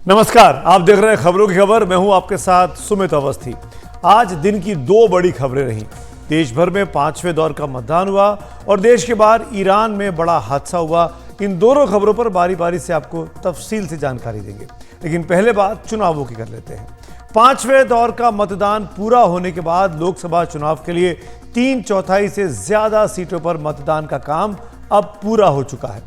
नमस्कार, आप देख रहे हैं खबरों की खबर। मैं हूं आपके साथ सुमित अवस्थी। आज दिन की दो बड़ी खबरें रहीं। देश भर में 5वें दौर का मतदान हुआ और देश के बाहर ईरान में बड़ा हादसा हुआ। इन दोनों खबरों पर बारी बारी से आपको तफसील से जानकारी देंगे, लेकिन पहले बात चुनावों की कर लेते हैं। 5वें दौर का मतदान पूरा होने के बाद लोकसभा चुनाव के लिए 3/4 से ज्यादा सीटों पर मतदान का काम अब पूरा हो चुका है।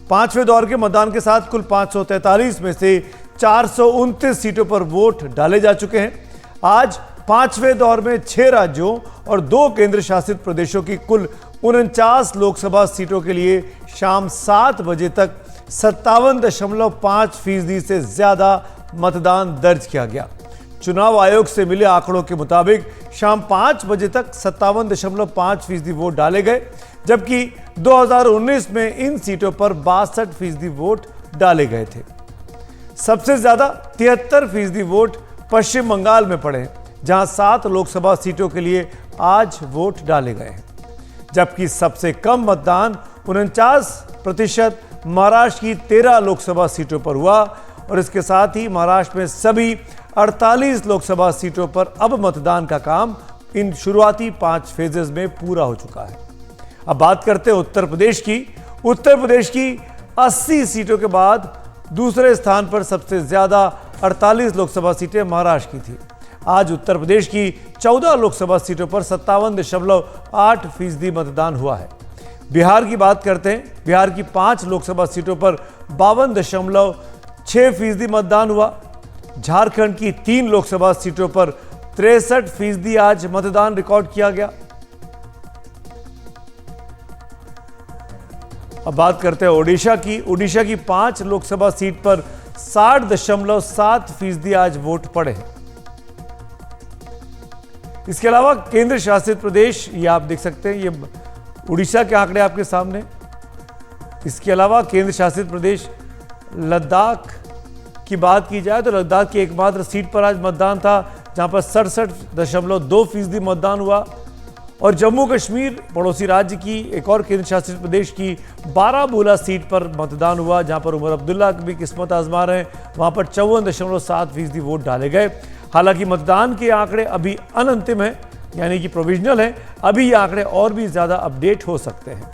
5वें दौर के मतदान के साथ कुल 543 में से 429 सीटों पर वोट डाले जा चुके हैं। आज 5वें दौर में 6 राज्यों और 2 केंद्र शासित प्रदेशों की कुल 49 लोकसभा सीटों के लिए शाम 7 बजे तक 57.5% से ज्यादा मतदान दर्ज किया गया। चुनाव आयोग से मिले आंकड़ों के मुताबिक शाम 5 बजे तक 57.5% वोट डाले गए, जबकि 2019 में इन सीटों पर 62% वोट डाले गए थे। सबसे ज्यादा 73% वोट पश्चिम बंगाल में पड़े, जहां 7 लोकसभा सीटों के लिए आज वोट डाले गए हैं, जबकि सबसे कम मतदान 49% महाराष्ट्र की 13 लोकसभा सीटों पर हुआ और इसके साथ ही महाराष्ट्र में सभी 48 लोकसभा सीटों पर अब मतदान का काम इन शुरुआती 5 फेजेस में पूरा हो चुका है। अब बात करते हैं उत्तर प्रदेश की। उत्तर प्रदेश की 80 सीटों के बाद दूसरे स्थान पर सबसे ज्यादा 48 लोकसभा सीटें महाराष्ट्र की थी। आज उत्तर प्रदेश की 14 लोकसभा सीटों पर 57.8% मतदान हुआ है। बिहार की बात करते हैं। बिहार की 5 लोकसभा सीटों पर 52.6% मतदान हुआ। झारखंड की 3 लोकसभा सीटों पर 63% आज मतदान रिकॉर्ड किया गया। अब बात करते हैं ओडिशा की। ओडिशा की 5 लोकसभा सीट पर 60.7% आज वोट पड़े हैं। इसके अलावा केंद्र शासित प्रदेश, ये आप देख सकते हैं, ये उड़ीसा के आंकड़े आपके सामने। इसके अलावा केंद्र शासित प्रदेश लद्दाख की बात की जाए तो लद्दाख की एकमात्र सीट पर आज मतदान था, जहां पर 67.2% मतदान हुआ। और जम्मू कश्मीर, पड़ोसी राज्य की एक और केंद्र शासित प्रदेश की बारामूला सीट पर मतदान हुआ, जहां पर उमर अब्दुल्ला भी किस्मत आजमा रहे हैं। वहां पर 54.7% वोट डाले गए। हालांकि मतदान के आंकड़े अभी अनंतिम हैं, यानी कि प्रोविजनल हैं। अभी ये आंकड़े और भी ज्यादा अपडेट हो सकते हैं।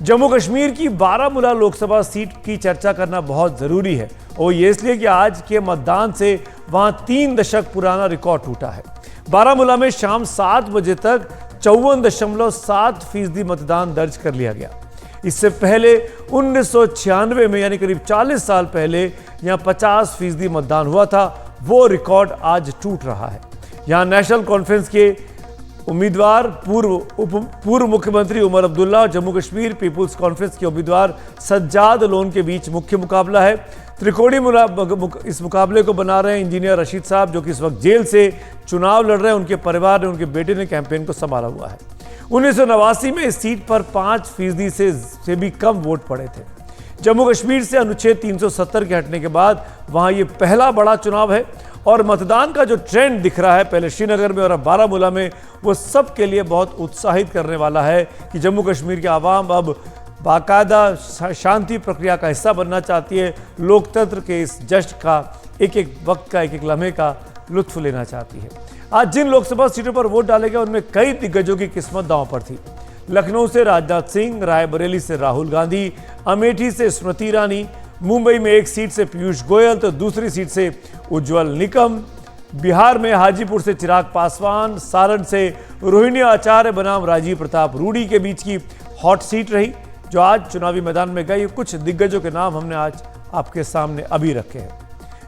जम्मू कश्मीर की बारामूला लोकसभा सीट की चर्चा करना बहुत जरूरी है, और ये इसलिए कि आज के मतदान से वहां 3 दशक पुराना रिकॉर्ड टूटा है। बारामूला में शाम 7 बजे तक 54.7% मतदान दर्ज कर लिया गया। इससे पहले 1996 में, यानी करीब 40 साल पहले, यहां 50% मतदान हुआ था। वो रिकॉर्ड आज टूट रहा है। यहां नेशनल कॉन्फ्रेंस के उम्मीदवार पूर्व मुख्यमंत्री उमर अब्दुल्ला और जम्मू कश्मीर पीपुल्स कॉन्फ्रेंस के उम्मीदवार सज्जाद लोन के बीच मुख्य मुकाबला है। त्रिकोणीय इस मुकाबले को बना रहे हैं इंजीनियर रशीद साहब, जो कि इस वक्त जेल से चुनाव लड़ रहे हैं। उनके परिवार ने, उनके बेटे ने कैंपेन को संभाला हुआ है। 1989 में इस सीट पर 5% से भी कम वोट पड़े थे। जम्मू कश्मीर से अनुच्छेद 370 के हटने के बाद वहां ये पहला बड़ा चुनाव है, और मतदान का जो ट्रेंड दिख रहा है पहले श्रीनगर में और अब बारामूला में, वो सब के लिए बहुत उत्साहित करने वाला है कि जम्मू कश्मीर के आवाम अब बाकायदा शांति प्रक्रिया का हिस्सा बनना चाहती है। लोकतंत्र के इस जश्न का, एक एक वक्त का, एक एक लम्हे का लुत्फ लेना चाहती है। आज जिन लोकसभा सीटों पर वोट डाले गए उनमें कई दिग्गजों की किस्मत दांव पर थी। लखनऊ से राजनाथ सिंह, रायबरेली से राहुल गांधी, अमेठी से स्मृति ईरानी, मुंबई में एक सीट से पीयूष गोयल तो दूसरी सीट से उज्जवल निकम, बिहार में हाजीपुर से चिराग पासवान, सारण से रोहिणी आचार्य बनाम राजीव प्रताप रूडी के बीच की हॉट सीट रही, जो आज चुनावी मैदान में गई। कुछ दिग्गजों के नाम हमने आज आपके सामने अभी रखे हैं।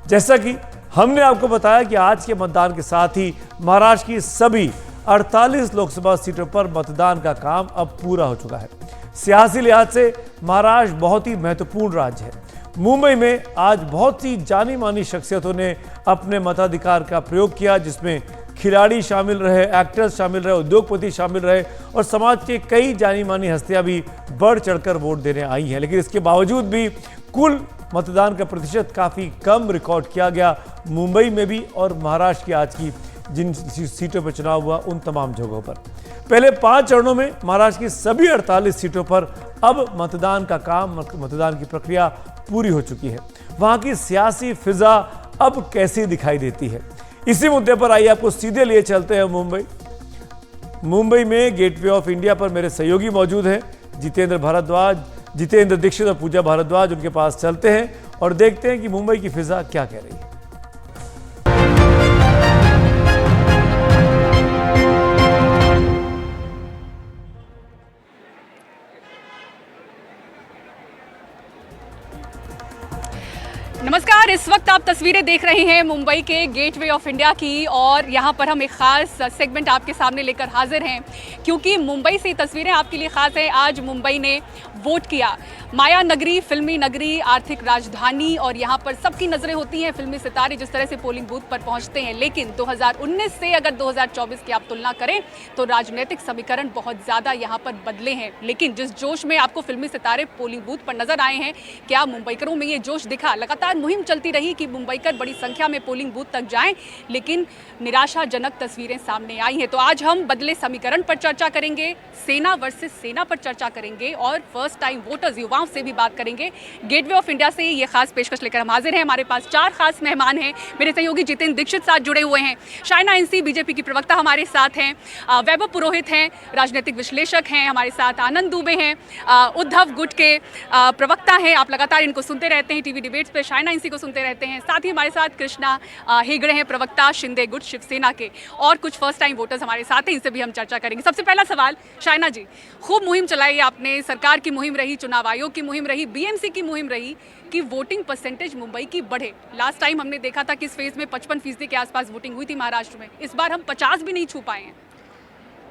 जैसा कि हमने आपको बताया कि आज के मतदान के साथ ही महाराष्ट्र की सभी 48 लोकसभा सीटों पर मतदान का काम अब पूरा हो चुका है। सियासी लिहाज से महाराष्ट्र बहुत ही महत्वपूर्ण राज्य है। मुंबई में आज बहुत सी जानी मानी शख्सियतों ने अपने मताधिकार का प्रयोग किया, जिसमें खिलाड़ी शामिल रहे, एक्टर्स शामिल रहे, उद्योगपति शामिल रहे और समाज के कई जानी मानी हस्तियां भी बढ़ चढ़कर वोट देने आई हैं। लेकिन इसके बावजूद भी कुल मतदान का प्रतिशत काफ़ी कम रिकॉर्ड किया गया, मुंबई में भी और महाराष्ट्र की आज की जिन सीटों पर चुनाव हुआ उन तमाम जगहों पर। पहले 5 चरणों में महाराष्ट्र की सभी 48 सीटों पर अब मतदान का काम, मतदान की प्रक्रिया पूरी हो चुकी है। वहां की सियासी फिजा अब कैसी दिखाई देती है। इसी मुद्दे पर आइए आपको सीधे लिए चलते हैं मुंबई में गेटवे ऑफ इंडिया पर मेरे सहयोगी मौजूद हैं, जितेंद्र दीक्षित और पूजा भारद्वाज। उनके पास चलते हैं और देखते हैं कि मुंबई की फिजा क्या कह रही है। नमस्कार, इस वक्त आप तस्वीरें देख रहे हैं मुंबई के गेटवे ऑफ इंडिया की, और यहाँ पर हम एक खास सेगमेंट आपके सामने लेकर हाजिर हैं क्योंकि मुंबई से तस्वीरें आपके लिए खास है। आज मुंबई ने वोट किया। माया नगरी, फिल्मी नगरी, आर्थिक राजधानी, और यहाँ पर सबकी नजरें होती हैं फिल्मी सितारे जिस तरह से पोलिंग बूथ पर पहुँचते हैं। लेकिन 2019 से अगर 2024 की आप तुलना करें तो राजनीतिक समीकरण बहुत ज़्यादा यहाँ पर बदले हैं। लेकिन जिस जोश में आपको फिल्मी सितारे पोलिंग बूथ पर नजर आए हैं, क्या मुंबईकरों में ये जोश दिखा? लगातार मुहिम चलती रही कि मुंबईकर बड़ी संख्या में पोलिंग बूथ तक जाएं, लेकिन निराशाजनक तस्वीरें सामने आई हैं। तो आज हम बदले समीकरण पर चर्चा करेंगे, सेना वर्सेस सेना पर चर्चा करेंगे और फर्स्ट टाइम वोटर्स युवाओं से भी बात करेंगे। गेटवे ऑफ इंडिया से ये खास पेशकश लेकर हम हाजिर हैं। हमारे पास 4 खास मेहमान हैं। मेरे सहयोगी जितेंद्र दीक्षित साथ जुड़े हुए हैं, शाइना एनसी बीजेपी की प्रवक्ता हमारे साथ हैं, वैभव पुरोहित हैं, राजनीतिक विश्लेषक हैं, हमारे साथ आनंद दुबे हैं, उद्धव गुट के प्रवक्ता हैं। आप लगातार इनको सुनते रहते हैं टीवी डिबेट्स पे, शाइना एनसी को सुनते रहते हैं। साथ ही हमारे साथ कृष्णा हेगड़े हैं, प्रवक्ता शिंदे गुट शिवसेना के, और कुछ फर्स्ट टाइम वोटर्स हमारे साथ हैं, इनसे भी हम चर्चा करेंगे। सबसे पहला सवाल शाइना जी, खूब मुहिम चलाई आपने, सरकार की मुहिम रही, चुनाव आयोग की मुहिम रही, बीएमसी की मुहिम रही कि वोटिंग परसेंटेज मुंबई की बढ़े। लास्ट टाइम हमने देखा था कि इस फेज में 55% के आसपास वोटिंग हुई थी महाराष्ट्र में, इस बार हम 50 भी नहीं छू पाए हैं।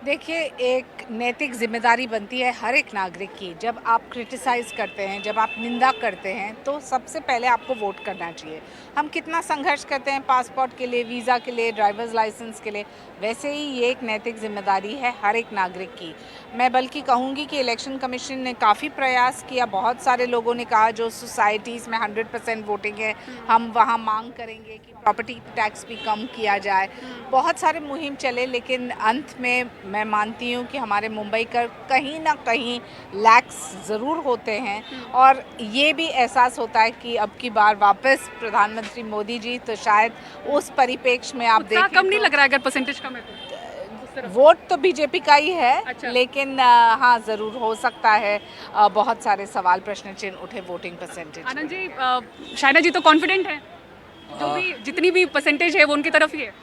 देखिए, एक नैतिक जिम्मेदारी बनती है हर एक नागरिक की। जब आप क्रिटिसाइज़ करते हैं, जब आप निंदा करते हैं, तो सबसे पहले आपको वोट करना चाहिए। हम कितना संघर्ष करते हैं पासपोर्ट के लिए, वीज़ा के लिए, ड्राइवर्स लाइसेंस के लिए, वैसे ही ये एक नैतिक जिम्मेदारी है हर एक नागरिक की। मैं बल्कि कहूँगी कि इलेक्शन कमीशन ने काफ़ी प्रयास किया। बहुत सारे लोगों ने कहा जो सोसाइटीज़ में 100% वोटिंग है, हम वहाँ मांग करेंगे कि प्रॉपर्टी टैक्स भी कम किया जाए। बहुत सारे मुहिम चले, लेकिन अंत में मैं मानती हूँ कि हमारे मुंबई का कहीं ना कहीं लैक्स ज़रूर होते हैं, और ये भी एहसास होता है कि अब की बार वापस प्रधानमंत्री मोदी जी, तो शायद उस परिप्रेक्ष्य में आप देखें कम नहीं लग रहा है अगर परसेंटेज कम है तो। वोट तो बीजेपी का ही है। अच्छा। लेकिन हाँ, ज़रूर हो सकता है बहुत सारे सवाल प्रश्न चिन्ह उठे वोटिंग परसेंटेज। आनंद जी, शाइना जी तो कॉन्फिडेंट है, जो भी जितनी भी परसेंटेज है वो उनकी तरफ ही है।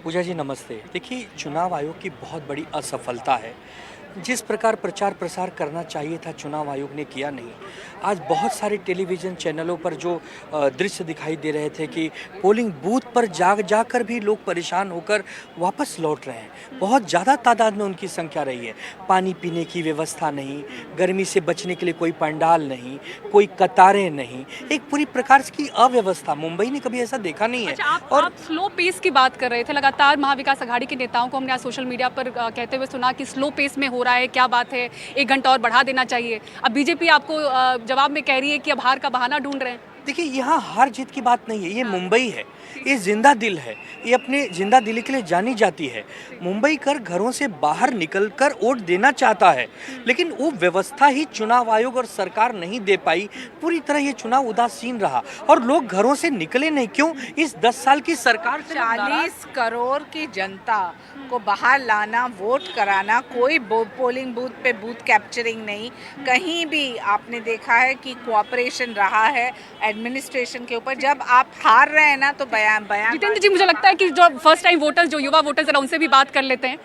पूजा जी नमस्ते। देखिए, चुनाव आयोग की बहुत बड़ी असफलता है। जिस प्रकार प्रचार प्रसार करना चाहिए था चुनाव आयोग ने किया नहीं। आज बहुत सारे टेलीविज़न चैनलों पर जो दृश्य दिखाई दे रहे थे कि पोलिंग बूथ पर जाकर भी लोग परेशान होकर वापस लौट रहे हैं। बहुत ज़्यादा तादाद में उनकी संख्या रही है। पानी पीने की व्यवस्था नहीं, गर्मी से बचने के लिए कोई पंडाल नहीं, कोई कतारें नहीं, एक पूरी प्रकार की अव्यवस्था। मुंबई ने कभी ऐसा देखा नहीं है। अच्छा, आप स्लो पेस की बात कर रहे थे। लगातार महाविकास अघाड़ी के नेताओं को हमने आज सोशल मीडिया पर कहते हुए सुना कि स्लो पेस में हो रहा है, क्या बात है, 1 घंटा और बढ़ा देना चाहिए। अब बीजेपी आपको जवाब में कह रही है कि अब हार का बहाना ढूंढ रहे हैं। देखिए, यहाँ हार जीत की बात नहीं है, ये मुंबई है, ये जिंदा दिल है, ये अपने जिंदा दिल के लिए जानी जाती है। मुंबई कर घरों से बाहर निकलकर वोट देना चाहता है, लेकिन वो व्यवस्था ही चुनाव आयोग और सरकार नहीं दे पाई। पूरी तरह ये चुनाव उदासीन रहा और लोग घरों से निकले नहीं। क्यों? इस 10 साल की सरकार से 40 करोड़ की जनता को बाहर लाना, वोट कराना, कोई पोलिंग बूथ पे बूथ कैप्चरिंग नहीं। कहीं भी आपने देखा है कि कोऑपरेशन रहा है एडमिनिस्ट्रेशन के ऊपर। जब आप हार रहे हैं ना, तो बयान जितेंद्र जी, मुझे लगता है कि जो फर्स्ट टाइम वोटर्स, जो युवा वोटर्स हैं, उनसे भी बात कर लेते हैं।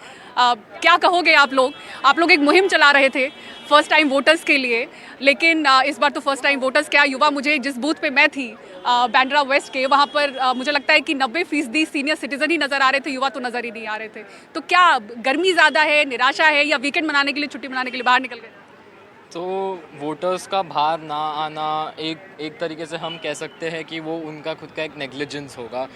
क्या कहोगे आप लोग एक मुहिम चला रहे थे फर्स्ट टाइम वोटर्स के लिए, लेकिन इस बार तो फर्स्ट टाइम वोटर्स क्या, युवा, मुझे जिस बूथ पे मैं थी बैंड्रा वेस्ट के, वहाँ पर मुझे लगता है कि 90% सीनियर सिटीजन ही नज़र आ रहे थे, युवा तो नज़र ही नहीं आ रहे थे। तो क्या गर्मी ज़्यादा है, निराशा है, या वीकेंड मनाने के लिए, छुट्टी मनाने के लिए बाहर निकल गए? तो वोटर्स का बाहर ना आना एक तरीके से हम कह सकते हैं कि वो उनका खुद का एक नेग्लिजेंस होगा।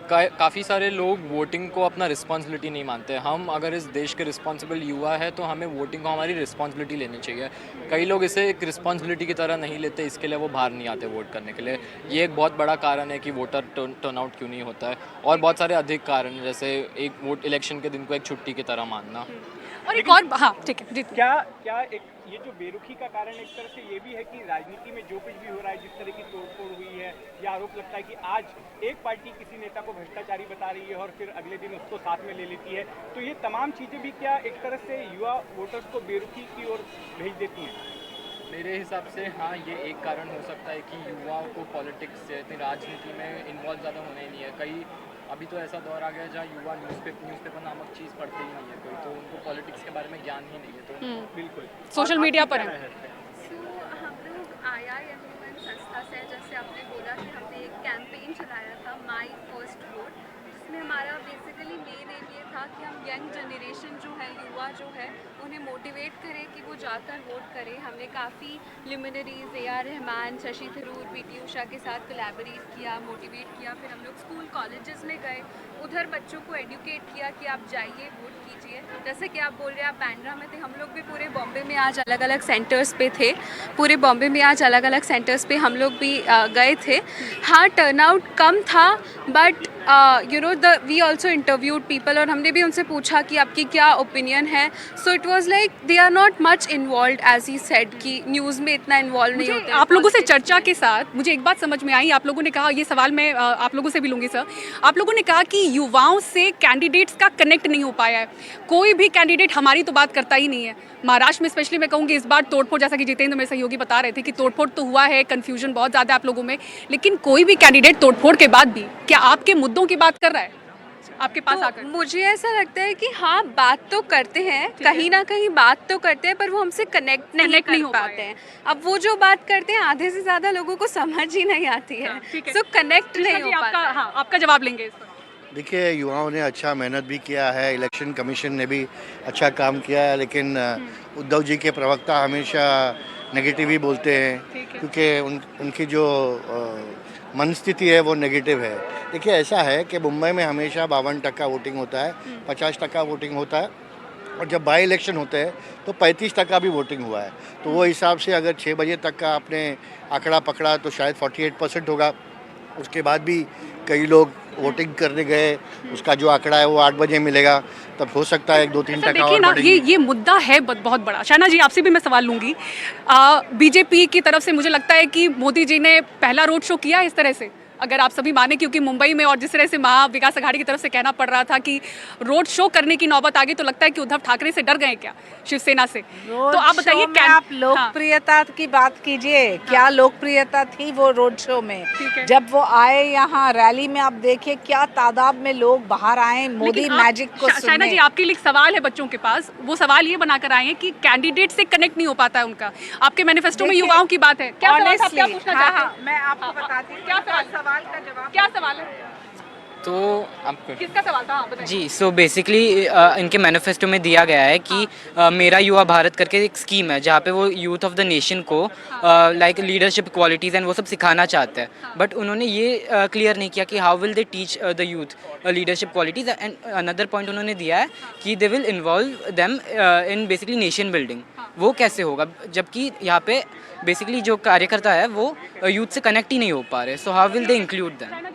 काफ़ी सारे लोग वोटिंग को अपना रिस्पॉन्सिबिलिटी नहीं मानते। हम अगर इस देश के रिस्पॉन्सिबल युवा है तो हमें वोटिंग को हमारी रिस्पॉन्सिबिलिटी लेनी चाहिए। कई लोग इसे एक रिस्पॉन्सिबिलिटी की तरह नहीं लेते, इसके लिए वो बाहर नहीं आते वोट करने के लिए। ये एक बहुत बड़ा कारण है कि वोटर टर्नआउट क्यों नहीं होता है, और बहुत सारे अधिक कारण, जैसे एक वोट इलेक्शन के दिन को एक छुट्टी की तरह मानना। और एक और हाँ ठीक है जी क्या क्या एक ये जो बेरुखी का कारण एक तरह से ये भी है कि राजनीति में जो कुछ भी हो रहा है, जिस तरह की तोड़फोड़ हुई है, या आरोप लगता है कि आज एक पार्टी किसी नेता को भ्रष्टाचारी बता रही है और फिर अगले दिन उसको साथ में ले लेती है, तो ये तमाम चीज़ें भी क्या एक तरह से युवा वोटर्स को बेरुखी की ओर भेज देती हैं? मेरे हिसाब से हाँ, ये एक कारण हो सकता है कि युवाओं को पॉलिटिक्स से इतनी राजनीति में इन्वॉल्व ज़्यादा होना ही नहीं है। कई अभी तो ऐसा दौर आ गया जहाँ युवा न्यूज़पेपर नामक चीज़ पढ़ते ही नहीं है कोई, तो उनको पॉलिटिक्स के बारे में ज्ञान ही नहीं है। तो बिल्कुल सोशल मीडिया पर है। सो हम लोग IIMUN संस्था से, जैसे आपने बोला कि हमने एक कैंपेन चलाया था माई फर्स्ट वोट, जिसमें हमारा बेसिकली मेन एम ये था कि हम यंग जनरेशन जो है, युवा जो है, उन्हें मोटिवेट करें कि वो जाकर वोट करें। हमने काफ़ी लिमिनरीज AR रहमान, शशि थरूर, PT उषा के साथ कोलैबोरेट किया, मोटिवेट किया। फिर हम लोग स्कूल कॉलेजेस में गए, उधर बच्चों को एडुकेट किया कि आप जाइए वोट कीजिए। जैसे कि आप बोल रहे हैं आप बांद्रा में थे, हम लोग भी पूरे बॉम्बे में आज अलग अलग सेंटर्स पे थे। पूरे बॉम्बे में आज अलग अलग सेंटर्स पे हम लोग भी गए थे। हाँ, टर्नआउट कम था, but you know we also interviewed people, और हमने भी उनसे पूछा कि आपकी क्या ओपिनियन है। So it was like they are not much involve as he said कि न्यूज़ में इतना इन्वॉल्व नहीं होते। आप लोगों से चर्चा के साथ मुझे एक बात समझ में आई। आप लोगों ने कहा, ये सवाल मैं आप लोगों से भी लूँगी सर, आप लोगों ने कहा कि युवाओं से कैंडिडेट्स का कनेक्ट नहीं हो पाया है। कोई भी कैंडिडेट हमारी तो बात करता ही नहीं है। महाराष्ट्र में स्पेशली मैं कहूँगी इस बार तोड़फोड़, जैसा कि जितेंद्र मेरे सहयोगी बता रहे थे कि तोड़फोड़ तो हुआ है, कन्फ्यूजन बहुत ज़्यादा है आप लोगों में, लेकिन कोई भी कैंडिडेट तोड़फोड़ के बाद भी क्या आपके मुद्दों की बात कर रहा है आपके पास आकर? मुझे ऐसा लगता है कि हाँ, बात तो करते हैं, कहीं ना कहीं बात तो करते हैं, पर वो हमसे कनेक्ट नहीं हो पाते हैं। अब वो जो बात करते हैं आधे से ज़्यादा लोगों को समझ ही नहीं आती है, सो कनेक्ट नहीं हो पाता। हाँ, आपका जवाब लेंगे इस पर। देखिए, युवाओं ने अच्छा मेहनत भी किया है, इलेक्शन कमीशन ने भी अच्छा काम किया है, लेकिन उद्धव जी के प्रवक्ता हमेशा नेगेटिव ही बोलते हैं, क्योंकि उनकी जो मनस्थिति है वो नेगेटिव है। देखिए, ऐसा है कि मुंबई में हमेशा 52% वोटिंग होता है, 50% वोटिंग होता है, और जब बाई इलेक्शन होते हैं तो 35% भी वोटिंग हुआ है। तो वो हिसाब से अगर 6 बजे तक का आपने आंकड़ा पकड़ा तो शायद 48% होगा। उसके बाद भी कई लोग वोटिंग करने गए, उसका जो आंकड़ा है वो 8 बजे मिलेगा, तब हो सकता है 1-2-3 टका देखिए और ना, बढ़ेगी। ये मुद्दा है बहुत बड़ा। शहनाज जी, आपसे भी मैं सवाल लूंगी। बीजेपी की तरफ से मुझे लगता है कि मोदी जी ने पहला रोड शो किया इस तरह से, अगर आप सभी माने, क्योंकि मुंबई में और जिस तरह से महा विकास आघाड़ी की तरफ से कहना पड़ रहा था कि रोड शो करने की नौबत आ गई, तो लगता है कि उद्धव ठाकरे से डर गए क्या शिवसेना से? तो आप बताइए, आप लोकप्रियता की बात कीजिए, क्या लोकप्रियता थी वो रोड शो में? जब वो आए यहाँ रैली में, आप देखिए क्या तादाद में लोग बाहर आए मोदी मैजिक को शहनाज सुनने। जी, आपके लिए एक सवाल है बच्चों के पास। वो सवाल ये बनाकर आए हैं कि कैंडिडेट से कनेक्ट नहीं हो पाता है उनका। आपके मैनिफेस्टो में युवाओं की बात है, क्या सवाल था? आप क्या पूछना चाहते हैं? मैं आपको बताती हूँ क्या सवाल का जवाब। क्या सवाल है? तो आपको किसका सवाल था? हाँ, बताइए। जी, सो बेसिकली इनके मैनिफेस्टो में दिया गया है कि मेरा युवा भारत करके एक स्कीम है, जहाँ पे वो यूथ ऑफ द नेशन को लाइक लीडरशिप क्वालिटीज़ एंड वो सब सिखाना चाहते हैं। बट उन्होंने ये क्लियर नहीं किया कि how will they teach the youth leadership qualities. And another point उन्होंने दिया है कि they will involve them in basically nation building. वो कैसे होगा, जबकि यहाँ पे बेसिकली जो कार्यकर्ता है वो यूथ से कनेक्ट ही नहीं हो पा रहे। So how will they include them?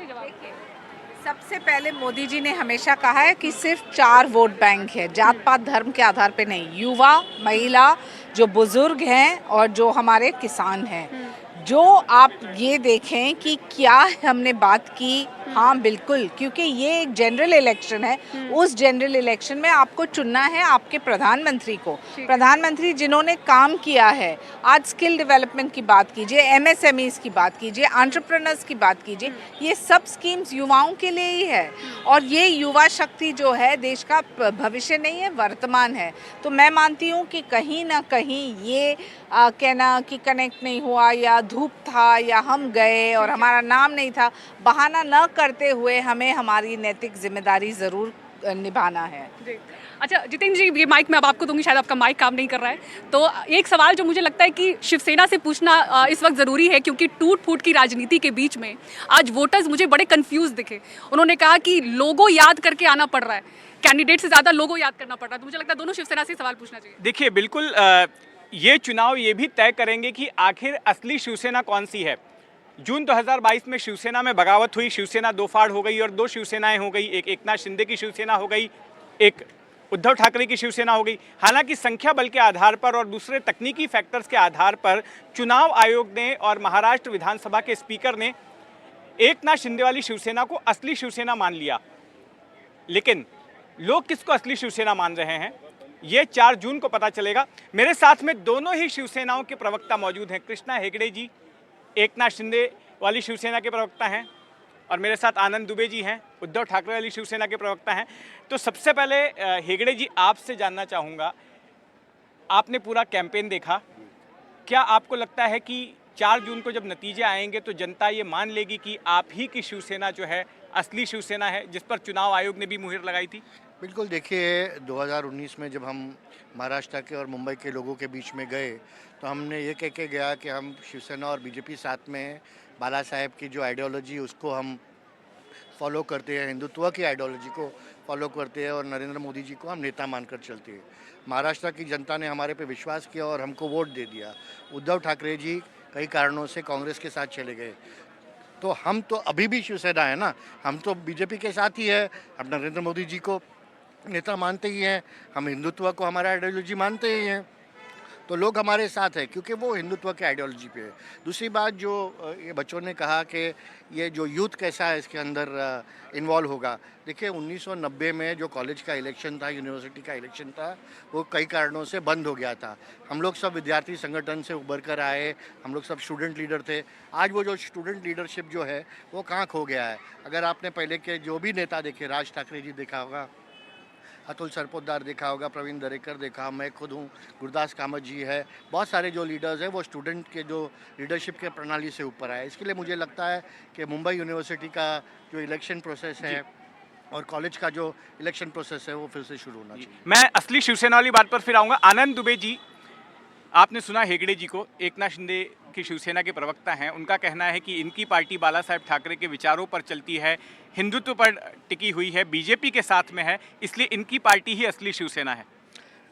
सबसे पहले मोदी जी ने हमेशा कहा है कि सिर्फ 4 वोट बैंक है, जात पात धर्म के आधार पे नहीं। युवा, महिला, जो बुजुर्ग हैं और जो हमारे किसान हैं। जो आप ये देखें कि क्या हमने बात की, हाँ बिल्कुल, क्योंकि ये एक जनरल इलेक्शन है। उस जनरल इलेक्शन में आपको चुनना है आपके प्रधानमंत्री को, प्रधानमंत्री जिन्होंने काम किया है। आज स्किल डेवलपमेंट की बात कीजिए, MSMEs की बात कीजिए, एंटरप्रेन्योर्स की बात कीजिए, ये सब स्कीम्स युवाओं के लिए ही है। और ये युवा शक्ति जो है देश का भविष्य नहीं है, वर्तमान है। तो मैं मानती हूँ कि कहीं ना कहीं ये कहना कि कनेक्ट नहीं हुआ या धूप था या हम गए और हमारा नाम नहीं था, बहाना न करते हुए हमें हमारी नैतिक जिम्मेदारी ज़रूर निभाना है। जी। अच्छा जितेंद्र जी, ये माइक मैं अब आपको दूंगी, शायद आपका माइक काम नहीं कर रहा है। तो एक सवाल जो मुझे लगता है कि शिवसेना से पूछना इस वक्त ज़रूरी है, क्योंकि टूट फूट की राजनीति के बीच में आज वोटर्स मुझे बड़े कंफ्यूज दिखे। उन्होंने कहा कि लोगों याद करके आना पड़ रहा है, कैंडिडेट से ज़्यादा लोगों याद करना पड़ रहा है। तो मुझे लगता है दोनों शिवसेना से सवाल पूछना चाहिए। देखिए, बिल्कुल ये चुनाव ये भी तय करेंगे कि आखिर असली शिवसेना कौन सी है। जून 2022 में शिवसेना में बगावत हुई, शिवसेना 2 फाड़ हो गई और 2 शिवसेनाएं हो गई। एक एकनाथ शिंदे की शिवसेना हो गई, एक उद्धव ठाकरे की शिवसेना हो गई। हालांकि संख्या बल के आधार पर और दूसरे तकनीकी फैक्टर्स के आधार पर चुनाव आयोग ने और महाराष्ट्र विधानसभा के स्पीकर ने एकनाथ शिंदे वाली शिवसेना को असली शिवसेना मान लिया। लेकिन लोग किसको असली शिवसेना मान रहे हैं ये 4 जून को पता चलेगा। मेरे साथ में दोनों ही शिवसेनाओं के प्रवक्ता मौजूद हैं। कृष्णा हेगड़े जी एकनाथ शिंदे वाली शिवसेना के प्रवक्ता हैं और मेरे साथ आनंद दुबे जी हैं, उद्धव ठाकरे वाली शिवसेना के प्रवक्ता हैं। तो सबसे पहले हेगड़े जी आपसे जानना चाहूँगा, आपने पूरा कैंपेन देखा, क्या आपको लगता है कि 4 जून को जब नतीजे आएंगे तो जनता ये मान लेगी कि आप ही की शिवसेना जो है असली शिवसेना है, जिस पर चुनाव आयोग ने भी मुहर लगाई थी? बिल्कुल, देखिए 2019 में जब हम महाराष्ट्र के और मुंबई के लोगों के बीच में गए तो हमने ये कह के गया कि हम शिवसेना और बीजेपी साथ में हैं, बाला साहेब की जो आइडियोलॉजी उसको हम फॉलो करते हैं, हिंदुत्व की आइडियोलॉजी को फॉलो करते हैं और नरेंद्र मोदी जी को हम नेता मानकर चलते हैं। महाराष्ट्र की जनता ने हमारे पे विश्वास किया और हमको वोट दे दिया। उद्धव ठाकरे जी कई कारणों से कांग्रेस के साथ चले गए, तो हम तो अभी भी शिवसेना है ना, हम तो बीजेपी के साथ ही है। हम नरेंद्र मोदी जी को नेता मानते ही हैं, हम हिंदुत्व को हमारा आइडियोलॉजी मानते ही हैं, तो लोग हमारे साथ हैं क्योंकि वो हिंदुत्व के आइडियोलॉजी पे है। दूसरी बात जो ये बच्चों ने कहा कि ये जो यूथ कैसा है इसके अंदर इन्वॉल्व होगा, देखिए 1990 में जो कॉलेज का इलेक्शन था, यूनिवर्सिटी का इलेक्शन था, वो कई कारणों से बंद हो गया था। हम लोग सब विद्यार्थी संगठन से उभर कर आए, हम लोग सब स्टूडेंट लीडर थे। आज वो जो स्टूडेंट लीडरशिप जो है वो कहाँ खो गया है। अगर आपने पहले के जो भी नेता देखे, राज ठाकरे जी देखा होगा, अतुल सरपोतदार देखा होगा, प्रवीण दरेकर देखा, मैं खुद हूँ, गुरदास कामत जी है, बहुत सारे जो लीडर्स हैं वो स्टूडेंट के जो लीडरशिप के प्रणाली से ऊपर आए। इसके लिए मुझे लगता है कि मुंबई यूनिवर्सिटी का जो इलेक्शन प्रोसेस है और कॉलेज का जो इलेक्शन प्रोसेस है वो फिर से शुरू होना चाहिए। मैं असली शिवसेना वाली बात पर फिर आऊँगा। आनंद दुबे जी, आपने सुना हेगड़े जी को, एकनाथ शिंदे की शिवसेना के प्रवक्ता हैं, उनका कहना है कि इनकी पार्टी बाला साहेब ठाकरे के विचारों पर चलती है, हिंदुत्व पर टिकी हुई है, बीजेपी के साथ में है, इसलिए इनकी पार्टी ही असली शिवसेना है।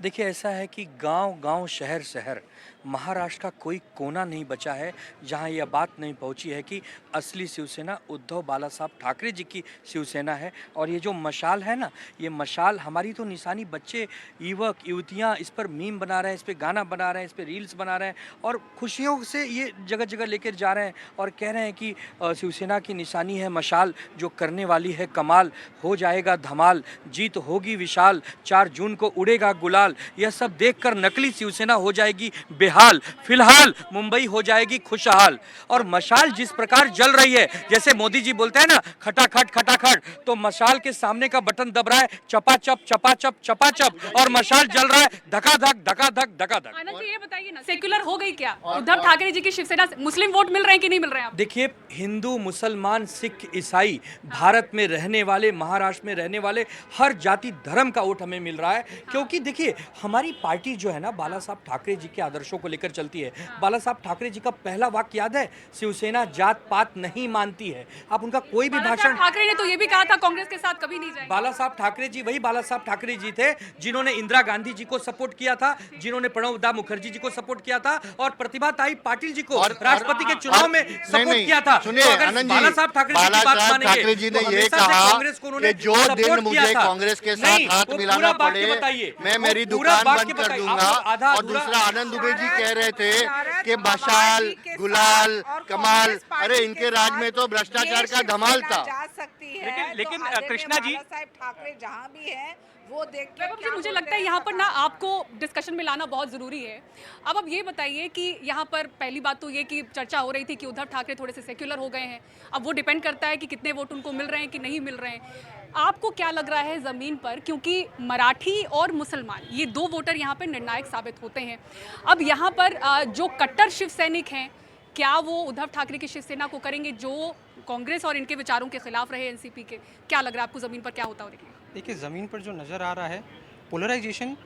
देखिए ऐसा है कि गांव-गांव, शहर-शहर महाराष्ट्र का कोई कोना नहीं बचा है जहां यह बात नहीं पहुंची है कि असली शिवसेना उद्धव बाला साहब ठाकरे जी की शिवसेना है। और ये जो मशाल है ना, ये मशाल हमारी तो निशानी, बच्चे, युवक युवतियां इस पर मीम बना रहे हैं, इस पर गाना बना रहे हैं, इस पर रील्स बना रहे हैं और खुशियों से ये जगह जगह लेकर जा रहे हैं और कह रहे हैं कि शिवसेना की निशानी है मशाल, जो करने वाली है कमाल, हो जाएगा धमाल, जीत होगी विशाल, 4 जून को उड़ेगा गुलाल। यह सब देखकर नकली शिवसेना हो जाएगी बेहाल, फिलहाल मुंबई हो जाएगी खुशहाल। और मशाल जिस प्रकार जल रही है, जैसे मोदी जी बोलते हैं ना खटाखट खटाखट, तो मशाल के सामने का बटन दब रहा है चपाचप चपाचप चपाचप और मशाल जल रहा है धकाधक धकाधक धकाधक। आनंद जी ये बताइए ना, सेक्युलर हो गई क्या उद्धव ठाकरे जी की शिवसेना? मुस्लिम वोट मिल रहे हैं कि नहीं मिल रहे हैं? देखिए, हिंदू, मुसलमान, सिख, ईसाई, भारत में रहने वाले, महाराष्ट्र में रहने वाले हर जाति धर्म का वोट हमें मिल रहा है। क्योंकि देखिए हमारी पार्टी जो है ना बाला साहब ठाकरे जी के आदर्शों को लेकर चलती है। बाला साहब ठाकरे जी का पहला वाक्य याद है, शिवसेना जात पात नहीं मानती है। आप उनका कोई भी भाषण, ठाकरे ने तो ये भी कहा था कांग्रेस के साथ कभी नहीं जाएंगे। बाला साहब ठाकरे जी वही बाला साहब ठाकरे जी थे जिन्होंने इंदिरा गांधी जी को सपोर्ट किया था, जिन्होंने प्रणब दा मुखर्जी जी को सपोर्ट किया था और प्रतिभा ताई पाटिल जी को राष्ट्रपति के चुनाव में सपोर्ट किया था। सुनिए तो अगर आनंद जी, बाला साहब ठाकरे जी की बात मानेंगे, ठाकरे जी ने तो ये हमेशा से कहा कांग्रेस को उन्होंने कि जो सपोर्ट दिन किया मुझे था। कांग्रेस के नहीं, साथ हाथ वो मिलाना पूरा वाक्य पड़े, बताइए, मैं वो मेरी पूरा दुकान वाक्य बंद कर बताइए। दूंगा। आप आधा और अधूरा- दूसरा आनंद दुबे जी कह रहे थे शरद कि पवार मशाल, जी के गुलाल, साथ और कमाल, कांग्रेस पार्टी अरे के इनके राज में तो साथ भ्रष्टाचार ये का धमाल शिवसेना था। जा सकती है। लेकिन तो आदरणीय कृष्णा जी- बाला साहेब ठाकरे जहां भी हैं वो देख के वैभव जी, क्या मुझे बोल लगता रहे है हैं यहाँ पर ना पता आपको डिस्कशन में लाना बहुत ज़रूरी है। अब ये बताइए कि यहाँ पर पहली बात तो ये कि चर्चा हो रही थी कि उद्धव ठाकरे थोड़े से सेक्युलर हो गए हैं। अब वो डिपेंड करता है कि कितने वोट उनको मिल रहे हैं कि नहीं मिल रहे हैं। आपको क्या लग रहा है ज़मीन पर, क्योंकि मराठी और मुसलमान ये 2 वोटर यहाँ पर निर्णायक साबित होते हैं। अब यहाँ पर जो कट्टर शिव सैनिक हैं, क्या वो उद्धव ठाकरे की शिवसेना को करेंगे जो कांग्रेस और इनके विचारों के खिलाफ रहे एनसीपी के? क्या लग रहा है आपको ज़मीन पर क्या होता हो? देखिए ज़मीन पर जो नज़र आ रहा है पोलराइजेशन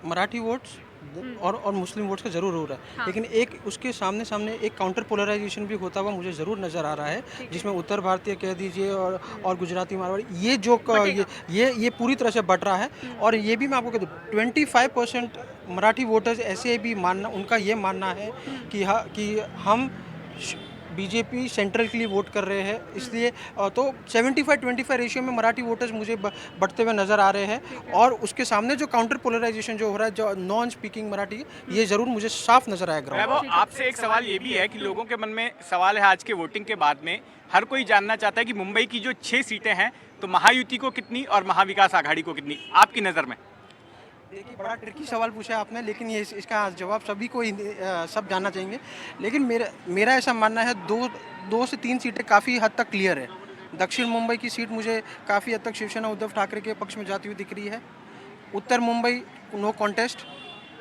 मराठी वोट्स और मुस्लिम वोट्स का ज़रूर हो रहा है। हाँ। लेकिन एक उसके सामने एक काउंटर पोलराइजेशन भी होता हुआ मुझे ज़रूर नज़र आ रहा है, जिसमें उत्तर भारतीय कह दीजिए और गुजराती मारवाड़ी ये जो ये पूरी तरह से बट रहा है। और ये भी मैं आपको कह दूँ 25% मराठी वोटर्स ऐसे भी मानना, उनका ये मानना है कि हम बीजेपी सेंट्रल के लिए वोट कर रहे हैं, इसलिए तो 75-25 रेशियो में मराठी वोटर्स मुझे बढ़ते हुए नज़र आ रहे हैं। और उसके सामने जो काउंटर पोलराइजेशन जो हो रहा है, जो नॉन स्पीकिंग मराठी, ये ज़रूर मुझे साफ नज़र आया ग्राउंड। वैभव, आपसे एक सवाल ये भी है कि लोगों के मन में सवाल है आज के वोटिंग के बाद में, हर कोई जानना चाहता है कि मुंबई की जो 6 सीटें हैं तो महायुति को कितनी और महाविकास आघाड़ी को कितनी, आपकी नज़र में? देखिए, बड़ा ट्रिकी सवाल पूछा आपने, लेकिन ये इसका जवाब सभी को सब जानना चाहेंगे। लेकिन मेरा ऐसा मानना है, दो से 3 सीटें काफ़ी हद तक क्लियर है। दक्षिण मुंबई की सीट मुझे काफ़ी हद तक शिवसेना उद्धव ठाकरे के पक्ष में जाती हुई दिख रही है। उत्तर मुंबई नो कॉन्टेस्ट।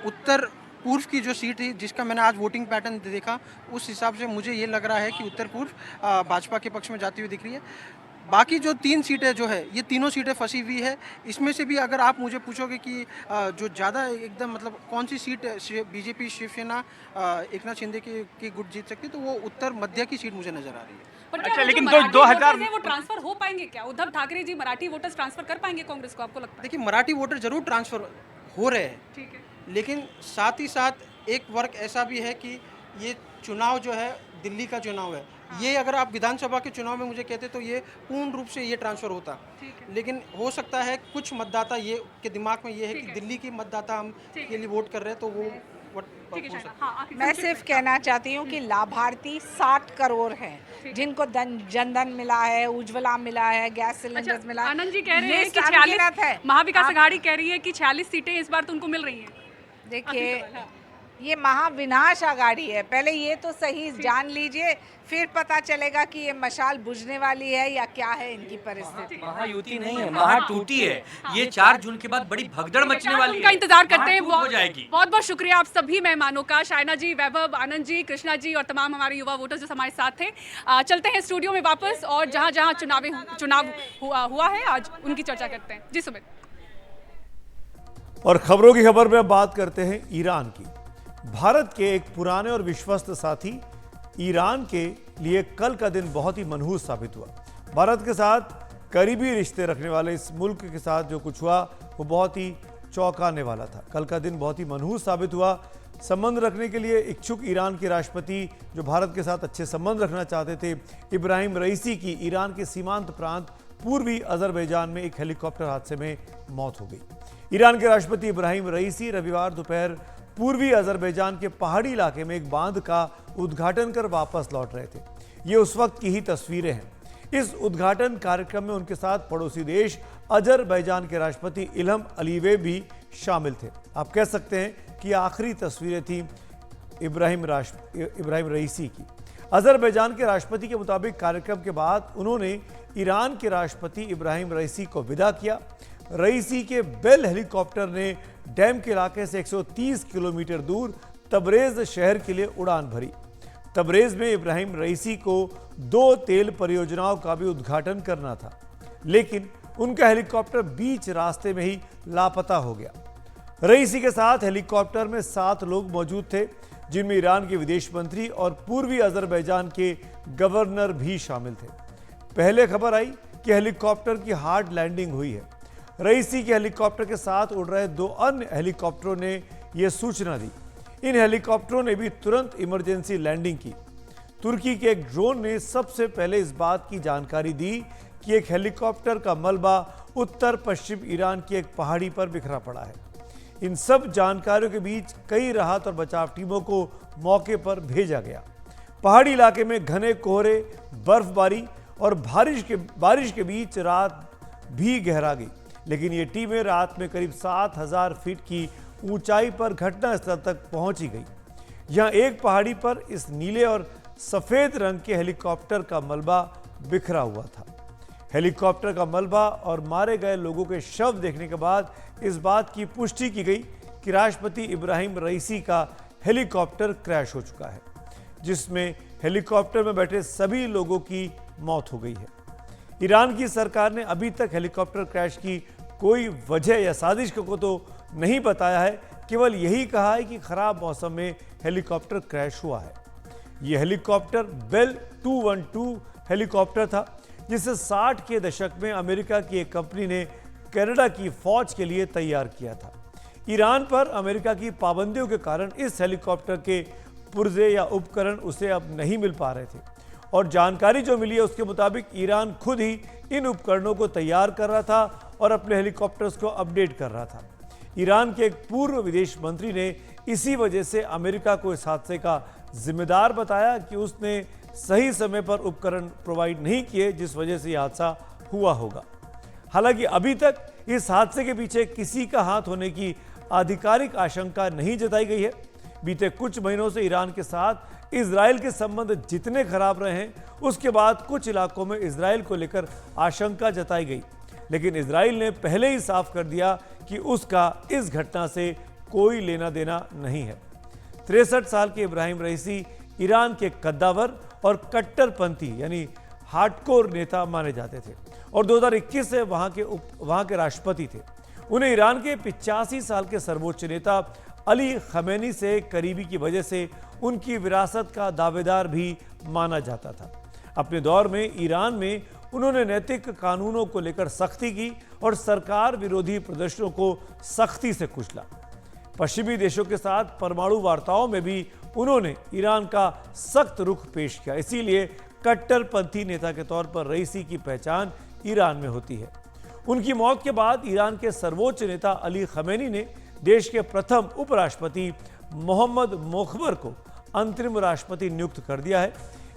उत्तर पूर्व की जो सीट थी, जिसका मैंने आज वोटिंग पैटर्न देखा, उस हिसाब से मुझे ये लग रहा है कि उत्तर पूर्व भाजपा के पक्ष में जाती हुई दिख रही है। बाकी जो 3 सीटें जो है, ये तीनों सीटें फंसी हुई है। इसमें से भी अगर आप मुझे पूछोगे कि जो ज़्यादा एकदम मतलब कौन सी सीट बीजेपी शिवसेना एकनाथ शिंदे की गुट जीत सकती है, तो वो उत्तर मध्य की सीट मुझे नज़र आ रही है। पर अच्छा, क्या लेकिन जो मराठी 2000 वोटर्स हैं, वो ट्रांसफर हो पाएंगे क्या? उद्धव ठाकरे जी मराठी वोटर्स ट्रांसफर कर पाएंगे कांग्रेस को, आपको लगता है? देखिए, मराठी वोटर जरूर ट्रांसफ़र हो रहे हैं, ठीक है, लेकिन साथ ही साथ एक वर्ग ऐसा भी है कि ये चुनाव जो है दिल्ली का चुनाव है। ये अगर आप विधानसभा के चुनाव में मुझे कहते तो ये पूर्ण रूप से ये ट्रांसफ़र होता, लेकिन हो सकता है कुछ मतदाता ये के दिमाग में ये है कि दिल्ली की मतदाता हम के लिए वोट कर रहे हैं, तो वो ठीक है। हाँ, आखिर मैं सिर्फ कहना चाहती हूँ कि लाभार्थी 60 करोड़ हैं, जिनको जनधन मिला है, उज्ज्वला मिला है, गैस सिलेंडर्स मिला है। आनंद जी कह रहे ये हैं कि अनगिनत 46, महाविकास आघाड़ी कह रही है कि 46 सीटें इस बार तो उनको मिल रही हैं। देखिए, ये महाविनाश आघाड़ी है। पहले ये तो सही जान लीजिए, फिर पता चलेगा कि ये मशाल बुझने वाली है या क्या है इनकी परिस्थिति। महायुति नहीं है, महाटूटी है। ये 4 जून के बाद बड़ी भगदड़ मचने वाली है। उनका इंतजार करते हैं। हो जाएगी। बहुत बहुत शुक्रिया आप सभी मेहमानों का, शायना जी, वैभव, आनंद जी, कृष्णा जी और तमाम हमारे युवा वोटर्स जो हमारे साथ थे। चलते हैं स्टूडियो में वापस और जहाँ जहाँ चुनाव हुआ है आज उनकी चर्चा करते हैं। जी सुमित। और खबरों की खबर में अब बात करते हैं ईरान की। भारत के एक पुराने और विश्वस्त साथी ईरान के लिए कल का दिन बहुत ही मनहूस साबित हुआ। भारत के साथ करीबी रिश्ते रखने वाले इस मुल्क के साथ जो कुछ हुआ वो बहुत ही चौंकाने वाला था। कल का दिन बहुत ही मनहूस साबित हुआ। संबंध रखने के लिए इच्छुक ईरान के राष्ट्रपति, जो भारत के साथ अच्छे संबंध रखना चाहते थे, इब्राहिम रईसी की ईरान के सीमांत प्रांत पूर्वी अजरबैजान में एक हेलीकॉप्टर हादसे में मौत हो गई। ईरान के राष्ट्रपति इब्राहिम रईसी रविवार दोपहर पूर्वी अजरबैजान के पहाड़ी इलाके में एक बांध का उद्घाटन कर वापस लौट रहे थे। ये उस वक्त की ही तस्वीरें हैं। इस उद्घाटन कार्यक्रम में उनके साथ पड़ोसी देश अजरबैजान के राष्ट्रपति इल्हम अलीवे भी शामिल थे। आप कह सकते हैं कि आखिरी तस्वीरें थी इब्राहिम रईसी की। अजरबैजान के राष्ट्रपति के मुताबिक कार्यक्रम के बाद उन्होंने ईरान के राष्ट्रपति इब्राहिम रईसी को विदा किया। रईसी के बेल हेलीकॉप्टर ने डैम के इलाके से 130 किलोमीटर दूर तबरेज शहर के लिए उड़ान भरी। तबरेज में इब्राहिम रईसी को 2 तेल परियोजनाओं का भी उद्घाटन करना था, लेकिन उनका हेलीकॉप्टर बीच रास्ते में ही लापता हो गया। रईसी के साथ हेलीकॉप्टर में 7 लोग मौजूद थे, जिनमें ईरान के विदेश मंत्री और पूर्वी अजरबैजान के गवर्नर भी शामिल थे। पहले खबर आई कि हेलीकॉप्टर की हार्ड लैंडिंग हुई है। रईसी के हेलीकॉप्टर के साथ उड़ रहे 2 अन्य हेलीकॉप्टरों ने यह सूचना दी। इन हेलीकॉप्टरों ने भी तुरंत इमरजेंसी लैंडिंग की। तुर्की के एक ड्रोन ने सबसे पहले इस बात की जानकारी दी कि एक हेलीकॉप्टर का मलबा उत्तर पश्चिम ईरान की एक पहाड़ी पर बिखरा पड़ा है। इन सब जानकारियों के बीच कई राहत और बचाव टीमों को मौके पर भेजा गया। पहाड़ी इलाके में घने कोहरे, बर्फबारी और बारिश के बीच रात भी गहरा गई, लेकिन ये टीमें रात में करीब 7000 फीट की ऊंचाई पर घटनास्थल तक पहुंची गई। यहां एक पहाड़ी पर इस नीले और सफेद रंग के हेलीकॉप्टर का मलबा बिखरा हुआ था। हेलीकॉप्टर का मलबा और मारे गए लोगों के शव देखने के बाद इस बात की पुष्टि की गई कि राष्ट्रपति इब्राहिम रईसी का हेलीकॉप्टर क्रैश हो चुका है, जिसमें हेलीकॉप्टर में बैठे सभी लोगों की मौत हो गई है। ईरान की सरकार ने अभी तक हेलीकॉप्टर क्रैश की कोई वजह या साजिश को तो नहीं बताया है, केवल यही कहा है कि खराब मौसम में हेलीकॉप्टर क्रैश हुआ है। यह हेलीकॉप्टर बेल 212 हेलीकॉप्टर था, जिसे 60 के दशक में अमेरिका की एक कंपनी ने कनाडा की फौज के लिए तैयार किया था। ईरान पर अमेरिका की पाबंदियों के कारण इस हेलीकॉप्टर के पुर्जे या उपकरण उसे अब नहीं मिल पा रहे थे। और जानकारी जो मिली है उसके मुताबिक ईरान खुद ही इन उपकरणों को तैयार कर रहा था और अपने हेलीकॉप्टर्स को अपडेट कर रहा था। ईरान के एक पूर्व विदेश मंत्री ने इसी वजह से अमेरिका को इस हादसे का जिम्मेदार बताया कि उसने सही समय पर उपकरण प्रोवाइड नहीं किए, जिस वजह से यह हादसा हुआ होगा। हालांकि अभी तक इस हादसे के पीछे किसी का हाथ होने की आधिकारिक आशंका नहीं जताई गई है। बीते कुछ महीनों से ईरान के साथ इजराइल के संबंध जितने खराब रहे हैं, उसके बाद कुछ इलाकों में इजराइल को लेकर आशंका जताई गई, लेकिन इजराइल ने पहले ही साफ कर दिया कि उसका इस घटना से कोई लेना देना नहीं है। 63 साल के इब्राहिम रईसी ईरान के कद्दावर और कट्टरपंथी यानी हार्डकोर नेता माने जाते थे और 2021 से वहां के राष्ट्रपति थे। उन्हें ईरान के 85 साल के सर्वोच्च नेता अली खमेनी से करीबी की वजह से उनकी विरासत का दावेदार भी माना जाता था। अपने दौर में ईरान में उन्होंने नैतिक कानूनों को लेकर सख्ती की और सरकार विरोधी प्रदर्शनों को सख्ती से कुचला। पश्चिमी देशों के साथ परमाणु वार्ताओं में भी उन्होंने ईरान का सख्त रुख पेश किया। इसीलिए कट्टरपंथी नेता के तौर पर रईसी की पहचान ईरान में होती है। उनकी मौत के बाद ईरान के सर्वोच्च नेता अली खमेनी ने देश के प्रथम उपराष्ट्रपति मोहम्मद मोखबर को अंतरिम राष्ट्रपति नियुक्त कर दिया है।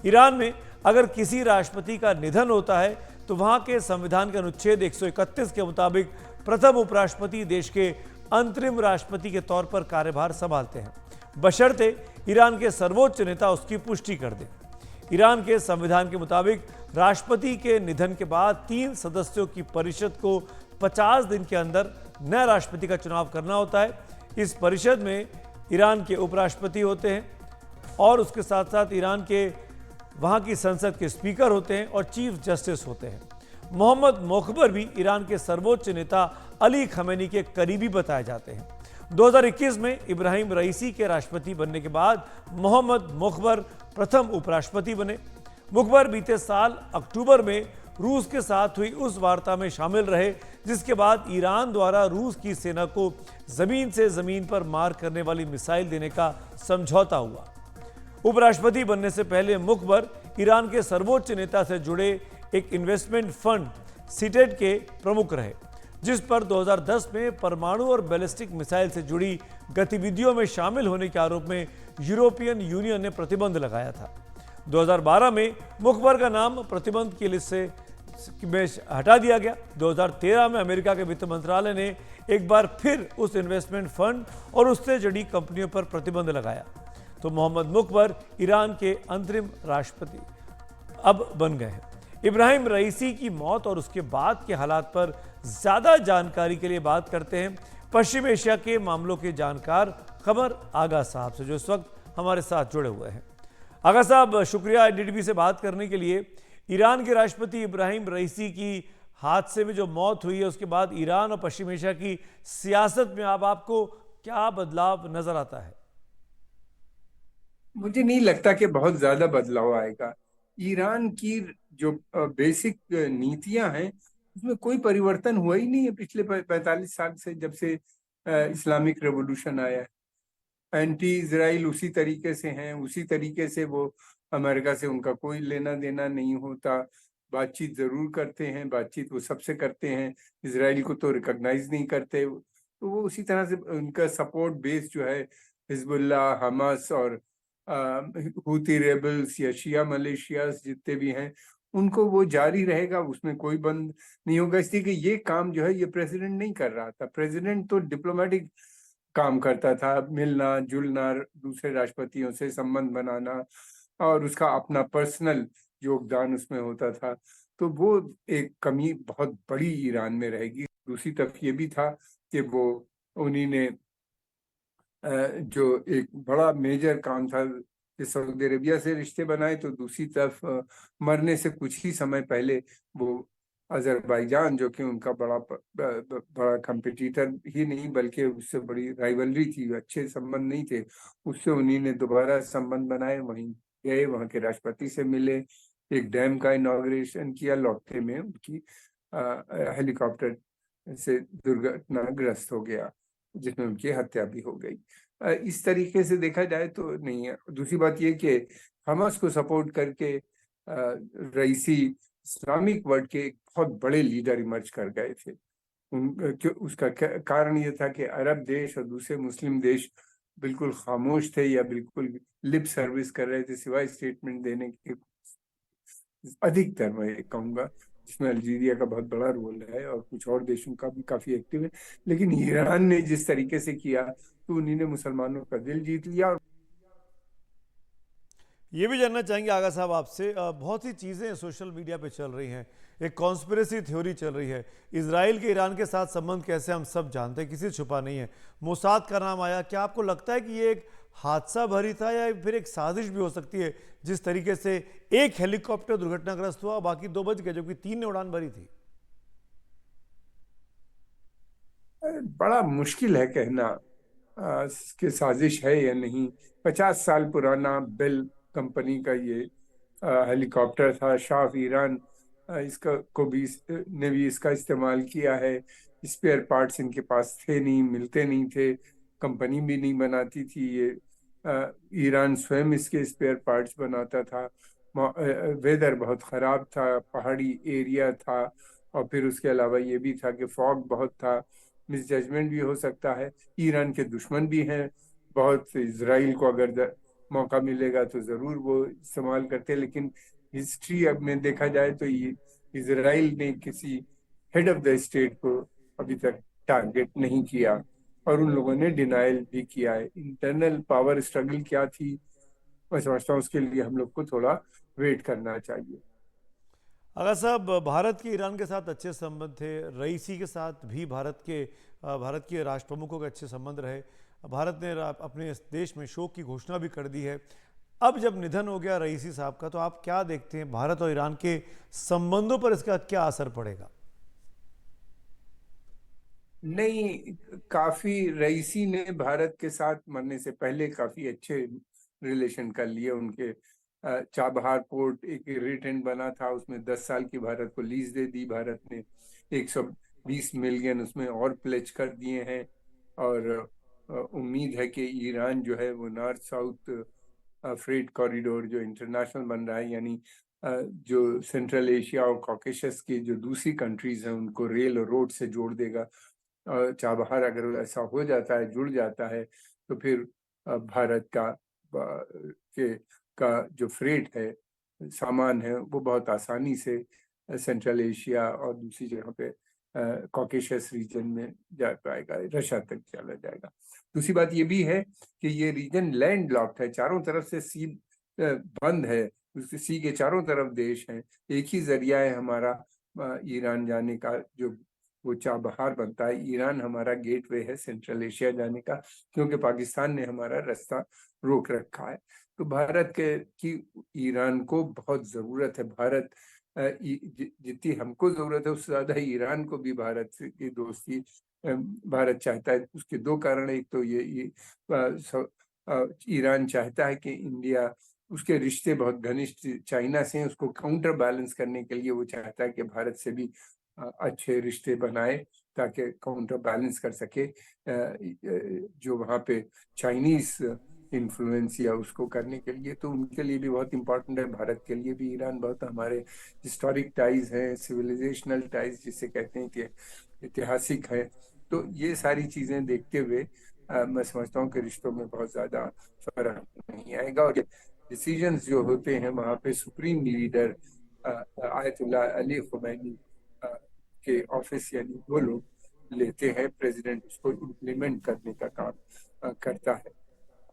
ईरान में अगर किसी राष्ट्रपति का निधन होता है तो वहां के संविधान के अनुच्छेद 131 के मुताबिक प्रथम उपराष्ट्रपति देश के अंतरिम राष्ट्रपति के तौर पर कार्यभार संभालते हैं, बशर्ते ईरान के सर्वोच्च नेता उसकी पुष्टि कर दे। ईरान के संविधान के मुताबिक राष्ट्रपति के निधन के बाद 3 सदस्यों की परिषद को 50 दिन के अंदर नए राष्ट्रपति का चुनाव करना होता है। इस परिषद में ईरान के उपराष्ट्रपति होते हैं और उसके साथ साथ ईरान के वहाँ की संसद के स्पीकर होते हैं और चीफ जस्टिस होते हैं। मोहम्मद मोखबर भी ईरान के सर्वोच्च नेता अली खमेनी के करीबी बताए जाते हैं। 2021 में इब्राहिम रईसी के राष्ट्रपति बनने के बाद मोहम्मद मोखबर प्रथम उपराष्ट्रपति बने। मुखबर बीते साल अक्टूबर में रूस के साथ हुई उस वार्ता में शामिल रहे जिसके बाद ईरान द्वारा रूस की सेना को जमीन से जमीन पर मार करने वाली मिसाइल देने का समझौता हुआ। उपराष्ट्रपति बनने से पहले मुखबर ईरान के सर्वोच्च नेता से जुड़े एक इन्वेस्टमेंट फंड सीटेट के प्रमुख रहे, जिस पर 2010 में परमाणु और बैलिस्टिक मिसाइल से जुड़ी गतिविधियों में शामिल होने के आरोप में यूरोपियन यूनियन ने प्रतिबंध लगाया था। 2012 में मुखबर का नाम प्रतिबंध की लिस्ट से हटा दिया गया। 2013 में अमेरिका के वित्त मंत्रालय ने एक बार फिर उस इन्वेस्टमेंट फंड और उससे जुड़ी कंपनियों पर प्रतिबंध लगाया, तो मोहम्मद मुखबर ईरान के अंतरिम राष्ट्रपति अब बन गए हैं। इब्राहिम रईसी की मौत और उसके बाद के हालात पर ज्यादा जानकारी के लिए बात करते हैं पश्चिम एशिया के मामलों के जानकार खबर आगा साहब से, जो इस वक्त हमारे साथ जुड़े हुए हैं। आगा साहब, शुक्रिया एनडीटीवी से बात करने के लिए। ईरान के राष्ट्रपति इब्राहिम रईसी की हादसे में जो मौत हुई है उसके बाद ईरान और पश्चिम एशिया की सियासत में अब आपको क्या बदलाव नजर आता है? मुझे नहीं लगता कि बहुत ज्यादा बदलाव आएगा। ईरान की जो बेसिक नीतियां हैं उसमें कोई परिवर्तन हुआ ही नहीं है पिछले 45 साल से, जब से इस्लामिक रेवोल्यूशन आया है। एंटी इजराइल उसी तरीके से हैं, उसी तरीके से वो अमेरिका से उनका कोई लेना देना नहीं होता। बातचीत जरूर करते हैं, बातचीत वो सबसे करते हैं, इजराइल को तो रिकॉग्नाइज नहीं करते। तो वो उसी तरह से उनका सपोर्ट बेस जो है हिजबुल्लाह, हमास और हूती रेबल्स या शिया मलेशियास जितने भी हैं उनको वो जारी रहेगा, उसमें कोई बंद नहीं होगा। इसलिए कि ये काम जो है ये प्रेसिडेंट नहीं कर रहा था। प्रेसिडेंट तो डिप्लोमेटिक काम करता था, मिलना जुलना, दूसरे राष्ट्रपतियों से संबंध बनाना और उसका अपना पर्सनल योगदान उसमें होता था। तो वो एक कमी बहुत बड़ी ईरान में रहेगी। दूसरी तरफ ये भी था कि वो उन्हीं ने जो एक बड़ा मेजर काम था कि सऊदी अरेबिया से रिश्ते बनाए, तो दूसरी तरफ मरने से कुछ ही समय पहले वो अजरबैजान, जो कि उनका बड़ा कंपटीटर ही नहीं बल्कि उससे बड़ी राइवलरी थी, अच्छे संबंध नहीं थे, उससे उन्हीं ने दोबारा संबंध बनाए। वहीं गए, वहाँ के राष्ट्रपति से मिले, एक डैम का इनॉग्रेशन किया, लौटते में उनकी हेलीकॉप्टर से दुर्घटनाग्रस्त हो गया जिसमें उनकी हत्या भी हो गई। इस तरीके से देखा जाए तो नहीं है। दूसरी बात ये कि हमास को सपोर्ट करके रईसी इस्लामिक वर्ल्ड के एक बहुत बड़े लीडर इमर्ज कर गए थे। उसका कारण ये था कि अरब देश और दूसरे मुस्लिम देश बिल्कुल खामोश थे या बिल्कुल लिप सर्विस कर रहे थे, सिवाय स्टेटमेंट देने के। अधिकतर मैं कहूँगा, जिसमें अल्जीरिया का बहुत बड़ा रोल है और कुछ और देशों का भी काफी एक्टिव है, लेकिन ईरान ने जिस तरीके से किया तो उन्हीं ने मुसलमानों का दिल जीत लिया। और ये भी जानना चाहेंगे आगा साहब आपसे, बहुत सी चीज़ें सोशल मीडिया पे चल रही हैं, एक कॉन्स्पिरेसी थ्योरी चल रही है। इजराइल के ईरान के साथ संबंध कैसे हम सब जानते हैं, किसी से छुपा नहीं है। मोसाद का नाम आया, क्या आपको लगता है कि ये एक हादसा भरी था या फिर एक साजिश भी हो सकती है, जिस तरीके से एक हेलीकॉप्टर दुर्घटनाग्रस्त हुआ, बाकी 2 बच गए जबकि 3 ने उड़ान भरी थी? बड़ा मुश्किल है कहना कि साजिश है या नहीं। 50 साल पुराना बेल कंपनी का ये हेलीकॉप्टर था। शाह ऑफ ईरान ने भी इसका इस्तेमाल किया है। स्पेयर पार्ट्स इनके पास थे नहीं, मिलते नहीं थे, कंपनी भी नहीं बनाती थी ये। ईरान स्वयं इसके स्पेयर पार्ट्स बनाता था। वेदर बहुत ख़राब था, पहाड़ी एरिया था, और फिर उसके अलावा ये भी था कि फॉग बहुत था। मिस जजमेंट भी हो सकता है। ईरान के दुश्मन भी हैं बहुत। इजराइल को अगर मौका मिलेगा तो ज़रूर वो इस्तेमाल करते, लेकिन हिस्ट्री अब में देखा जाए तो ये इजराइल ने किसी हेड ऑफ द स्टेट को अभी तक टारगेट नहीं किया, और उन लोगों ने डिनाइल भी किया है। इंटरनल पावर स्ट्रगल क्या थी, मैं समझता हूँ उसके लिए हम लोग को थोड़ा वेट करना चाहिए। अगर साहब, भारत के ईरान के साथ अच्छे संबंध थे, रईसी के साथ भी भारत के राष्ट्र प्रमुखों के अच्छे संबंध रहे। भारत ने अपने देश में शोक की घोषणा भी कर दी है। अब जब निधन हो गया रईसी साहब का, तो आप क्या देखते हैं, भारत और ईरान के संबंधों पर इसका क्या असर पड़ेगा? नहीं, काफी रईसी ने भारत के साथ मरने से पहले काफी अच्छे रिलेशन कर लिए। उनके चाबहार पोर्ट एक रिटेंट बना था, उसमें 10 साल की भारत को लीज दे दी। भारत ने 120 मिलियन उसमें और प्लेज कर दिए हैं, और उम्मीद है कि ईरान जो है वो नॉर्थ साउथ फ्रेट कॉरिडोर जो इंटरनेशनल बन रहा है, यानी जो सेंट्रल एशिया और कॉकेशस की जो दूसरी कंट्रीज हैं उनको रेल और रोड से जोड़ देगा। चाबहार अगर ऐसा हो जाता है, जुड़ जाता है, तो फिर भारत का जो फ्रेट है, सामान है, वो बहुत आसानी से सेंट्रल एशिया और दूसरी जगह पे कॉकेशस रीजन में जा पाएगा, रशिया तक चला जाएगा। दूसरी बात ये भी है कि ये रीजन लैंड लॉक्ड है, चारों तरफ से सी बंद है, उसके सी के चारों तरफ देश हैं। एक ही जरिया है हमारा ईरान जाने का, जो वो चाबहार बनता है। ईरान हमारा गेटवे है सेंट्रल एशिया जाने का, क्योंकि पाकिस्तान ने हमारा रास्ता रोक रखा है। तो भारत की ईरान को बहुत ज़रूरत है। भारत जितनी हमको ज़रूरत है उससे ज़्यादा ईरान को भी भारत से की दोस्ती भारत चाहता है। उसके 2 कारण है। एक तो ये ईरान चाहता है कि इंडिया, उसके रिश्ते बहुत घनिष्ठ चाइना से हैं, उसको काउंटर बैलेंस करने के लिए वो चाहता है कि भारत से भी अच्छे रिश्ते बनाए, ताकि काउंटर बैलेंस कर सके जो वहाँ पे चाइनीज इन्फ्लुएंस या उसको करने के लिए। तो उनके लिए भी बहुत इम्पोर्टेंट है। भारत के लिए भी ईरान बहुत हमारे हिस्टोरिक टाइज हैं, सिविलाइजेशनल टाइज जिसे कहते हैं कि ऐतिहासिक है। तो ये सारी चीज़ें देखते हुए मैं समझता हूँ कि रिश्तों में बहुत ज़्यादा फर्क नहीं आएगा। और डिसीजंस जो होते हैं वहाँ पे supreme leader ayatollah Ali Khomeini के ऑफिस, यानी वो लोग लेते हैं, प्रेसिडेंट उसको इम्प्लीमेंट करने का काम करता है।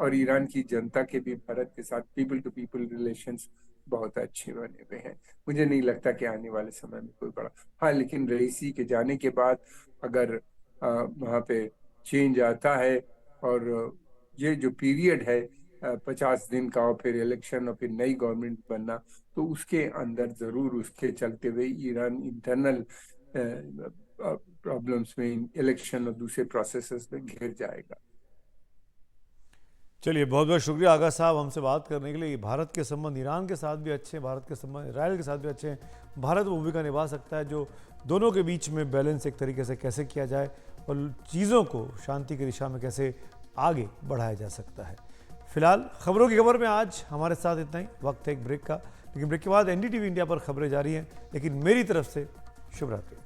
और ईरान की जनता के भी भारत के साथ पीपल टू पीपल रिलेशंस बहुत अच्छे बने हुए हैं। मुझे नहीं लगता कि आने वाले समय में कोई बड़ा, हाँ, लेकिन रईसी के जाने के बाद अगर वहाँ पे चेंज आता है, और ये जो पीरियड है 50 दिन का, और फिर इलेक्शन और फिर नई गवर्नमेंट बनना, तो उसके अंदर ज़रूर उसके चलते हुए ईरान इंटरनल प्रॉब्लम्स में, इलेक्शन और दूसरे प्रोसेसेस में घिर जाएगा। चलिए, बहुत बहुत शुक्रिया आगा साहब हमसे बात करने के लिए। भारत के संबंध ईरान के साथ भी अच्छे हैं, भारत के संबंध इसराइल के साथ भी अच्छे हैं। भारत वो भूमिका निभा सकता है जो दोनों के बीच में बैलेंस एक तरीके से कैसे किया जाए और चीज़ों को शांति की दिशा में कैसे आगे बढ़ाया जा सकता है। फिलहाल खबरों की खबर में आज हमारे साथ इतना ही। वक्त है एक ब्रेक का। लेकिन ब्रेक के बाद एनडीटीवी इंडिया पर खबरें जारी हैं, लेकिन मेरी तरफ से शुभ रात्रि।